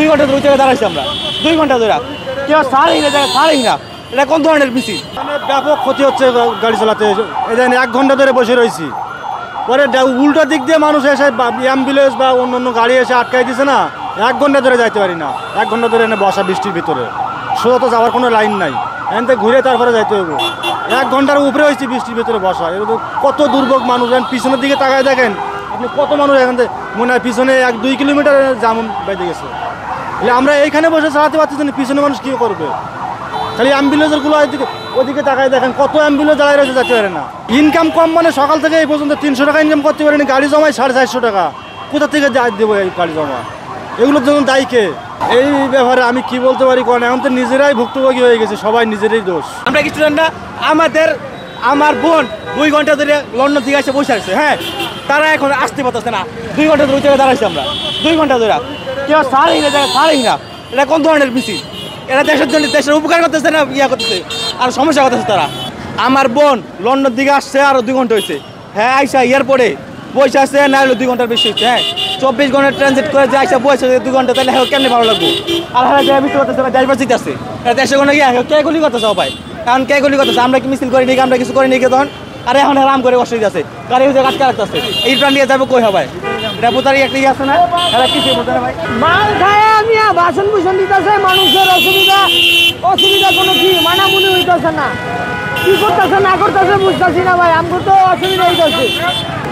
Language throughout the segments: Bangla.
2 ঘন্টা ধরে ওই জায়গায় দাঁড়াইছি আমরা 2 ঘন্টা ধরে কেউ ছাড়েই না জায়গায় ছাড়েই না। এটা কোন ধরনের মিছিল? মানে ব্যাপক ক্ষতি হচ্ছে গাড়ি চালাতে। এই যে 1 ঘন্টা ধরে বসে রয়েছি, পরে উল্টো দিক দিয়ে মানুষ এসে অ্যাম্বুলেন্স বা অন্য অন্য গাড়ি এসে আটকাই দিছে না, 1 ঘন্টা ধরে যাইতে পারি না। 1 ঘন্টা ধরে এনে বসা বৃষ্টির ভিতরে, সোজা তো যাওয়ার কোনো লাইন নাই, এখান থেকে ঘুরে তারপরে যাইতে হবে। 1 ঘন্টার উপরে হয়েছে বৃষ্টির ভিতরে বসা। এবার কত দুর্ভোগ মানুষ, পিছনের দিকে তাকায় দেখেন আপনি কত মানুষ এখান থেকে, মনে হয় পিছনে 1-2 কিলোমিটার জাম বেঁধে গেছে। আমরা এইখানে বসে চালাতে পারতেছি না, পিছনে মানুষ কী করবে? খালি অ্যাম্বুলেন্সগুলো ওইদিকে তাকায় দেখেন কত অ্যাম্বুলেন্স দাঁড়ায় রয়েছে, যেতে পারে না। ইনকাম কম মানে সকাল থেকে এই পর্যন্ত 300 টাকা ইনকাম করতে পারেনি, গাড়ি জমায় 450 টাকা। কোথা থেকে দেবো এই গাড়ি জমা? এগুলোর জন্য দায়ী কে? এই ব্যাপারে আমি কি বলতে পারি, কারণ এখন তো নিজেরাই ভুক্তভোগী হয়ে গেছে, সবাই নিজেরই দোষ। আমরা কি স্টুডেন্টরা, আমার বোন 2 ঘন্টা ধরে লন্ডন থেকে এসে বসে আছে, হ্যাঁ, তারা এখন আসতে পারতেছে না। 2 ঘন্টা ধরে ওই জায়গায় দাঁড়াইছি আমরা 2 ঘন্টা ধরে কেউ ছাড়েই না জায়গায় ছাড়েই না। এটা কোন ধরনের মিছিল? এরা দেশের জন্য, দেশের উপকার করতেছে না ইয়া করতেছে, আর সমস্যা করতেছে তারা। আমার বোন লন্ডন দিকে আসছে, আরও 2 ঘন্টা হয়েছে, হ্যাঁ, আইসা এয়ারপোর্টে বসে আসছে, না হলে 2 ঘন্টার বেশি হচ্ছে, হ্যাঁ, 24 ঘন্টা ট্রানজিট করে যে আইসা বসে 2 ঘন্টা, তাহলে হ্যাঁ কেমনি ভালো লাগবে? আর হ্যাঁ যা বুঝতে পারতেছে না, ডাইভার্সিটি আছে দেশে কোনো গিয়ে কে গুলি করতেছে সবাই, কারণ কে গুলি করতেছে? আমরা কি মিছিল করি নাকি? আমরা কিছু করি নাকি তখন? আর এখন আরাম করে অসুবিধা আছে, গাড়ি হচ্ছে আটকে রাখতেছে, এই প্রাণ নিয়ে যাবো কই হবে? এটা বোতারই একটা ইয়ে আছে না, এরা কিছু বোঝে না ভাই। মাল খায় আমি বাসন বুসন দিতেছে, মানুষের অসুবিধা কোনো কি মানামুনি হইতেছে না, কি করতেছে না করতেছে বুঝতেছি না ভাই। আমাকে তো অসুবিধা হইতেছে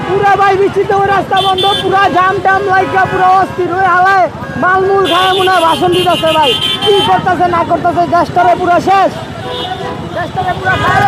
পুরা ভাই, বৃষ্টিতে ওই রাস্তা বন্ধ, পুরা জাম টাম লাইকা পুরা অস্থির হয়ে হালায় মালমুল খায় মনে হয় ভাষণ দিতেছে ভাই। কি করতেছে না করতেছে, দেশটারে পুরা শেষ, দেশটারে পুরা খায়